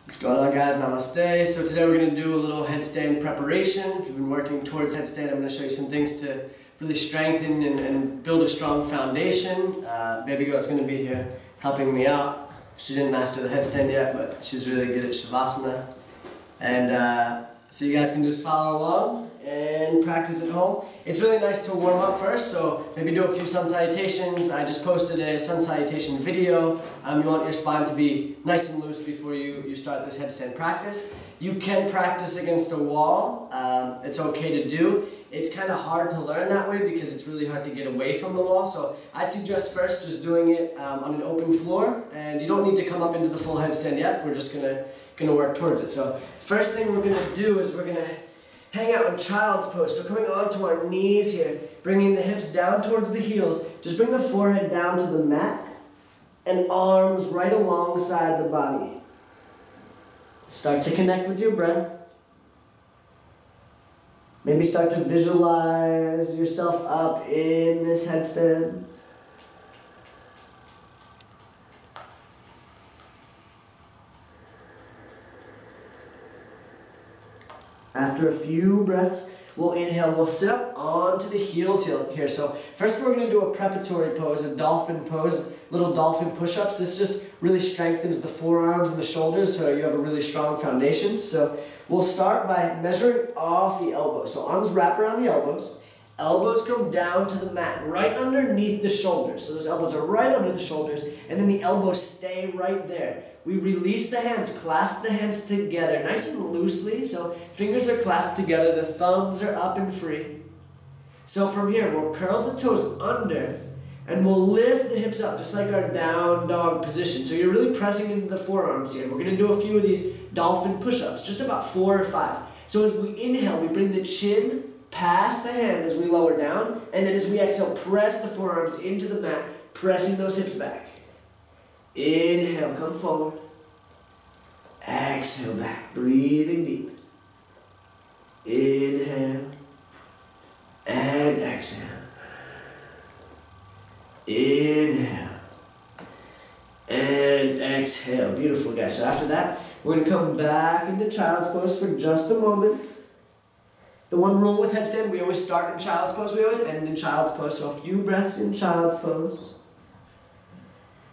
What's going on, guys? Namaste. So today we're going to do a little headstand preparation. If you've been working towards headstand, I'm going to show you some things to really strengthen and build a strong foundation. Baby girl's going to be here helping me out. She didn't master the headstand yet, but she's really good at Shavasana. And so you guys can just follow along and practice at home. It's really nice to warm up first, so maybe do a few sun salutations. I just posted a sun salutation video. You want your spine to be nice and loose before you start this headstand practice. You can practice against a wall. It's okay to do. It's kind of hard to learn that way because it's really hard to get away from the wall. So I'd suggest first just doing it on an open floor, and you don't need to come up into the full headstand yet. We're just gonna work towards it. So first thing we're gonna do is we're gonna hang out in child's pose. So coming onto our knees here, bringing the hips down towards the heels. Just bring the forehead down to the mat and arms right alongside the body. Start to connect with your breath. Maybe start to visualize yourself up in this headstand. After a few breaths, we'll inhale, we'll sit up onto the heels here. So first we're going to do a preparatory pose, a dolphin pose, little dolphin push-ups. This just really strengthens the forearms and the shoulders so you have a really strong foundation. So we'll start by measuring off the elbows. So arms wrap around the elbows. Elbows come down to the mat, right underneath the shoulders. So those elbows are right under the shoulders, and then the elbows stay right there. We release the hands, clasp the hands together, nice and loosely. So fingers are clasped together, the thumbs are up and free. So from here, we'll curl the toes under, and we'll lift the hips up, just like our down dog position. So you're really pressing into the forearms here. We're gonna do a few of these dolphin push-ups, just about 4 or 5. So as we inhale, we bring the chin past the hand as we lower down, and then as we exhale, press the forearms into the mat, pressing those hips back. Inhale, come forward. Exhale back, breathing deep. Inhale and exhale. Inhale and exhale. Beautiful, guys. So after that, we're going to come back into child's pose for just a moment. The one rule with headstand, we always start in child's pose, we always end in child's pose. So a few breaths in child's pose.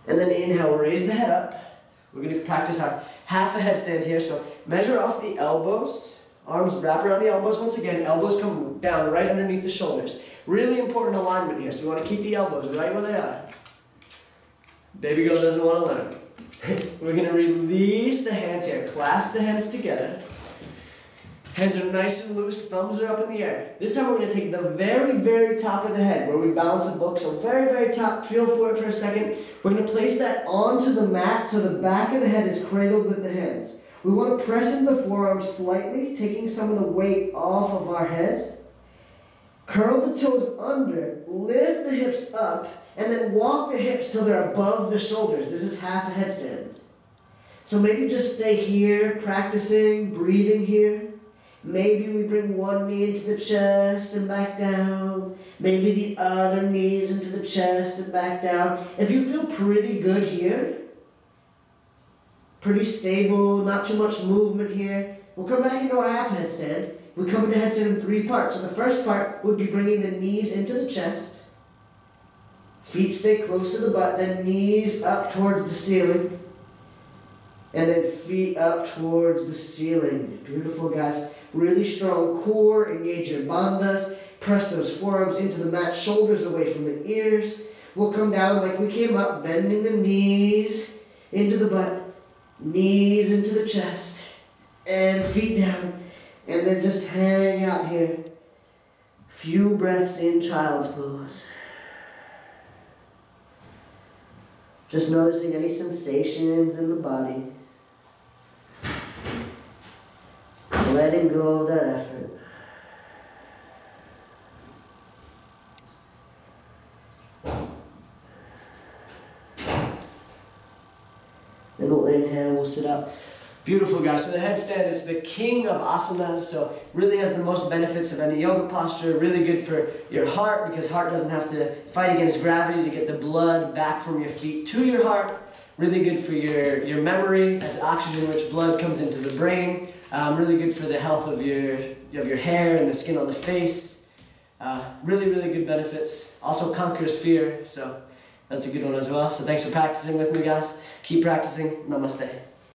And then inhale, raise the head up. We're going to practice our half a headstand here. So measure off the elbows. Arms wrap around the elbows once again. Elbows come down right underneath the shoulders. Really important alignment here. So we want to keep the elbows right where they are. Baby girl doesn't want to learn. We're going to release the hands here. Clasp the hands together. Hands are nice and loose, thumbs are up in the air. This time we're going to take the very, very top of the head where we balance the book. So very, very top, feel for it for a second. We're going to place that onto the mat so the back of the head is cradled with the hands. We want to press into the forearms slightly, taking some of the weight off of our head. Curl the toes under, lift the hips up, and then walk the hips till they're above the shoulders. This is half a headstand. So maybe just stay here, practicing, breathing here. Maybe we bring one knee into the chest and back down. Maybe the other knees into the chest and back down. If you feel pretty good here, pretty stable, not too much movement here, we'll come back into our half headstand. We come into headstand in 3 parts. So the first part would be bringing the knees into the chest. Feet stay close to the butt, then knees up towards the ceiling. And then feet up towards the ceiling. Beautiful, guys. Really strong core. Engage your bandhas. Press those forearms into the mat. Shoulders away from the ears. We'll come down like we came up. Bending the knees into the butt. Knees into the chest. And feet down. And then just hang out here. Few breaths in child's pose. Just noticing any sensations in the body. Letting go of that effort. Then we'll inhale, we'll sit up. Beautiful, guys. So the headstand is the king of asanas, so really has the most benefits of any yoga posture. Really good for your heart because heart doesn't have to fight against gravity to get the blood back from your feet to your heart. Really good for your memory as oxygen-rich blood comes into the brain. Really good for the health of your hair and the skin on the face. Really, really good benefits. Also conquers fear, so that's a good one as well. So thanks for practicing with me, guys. Keep practicing. Namaste.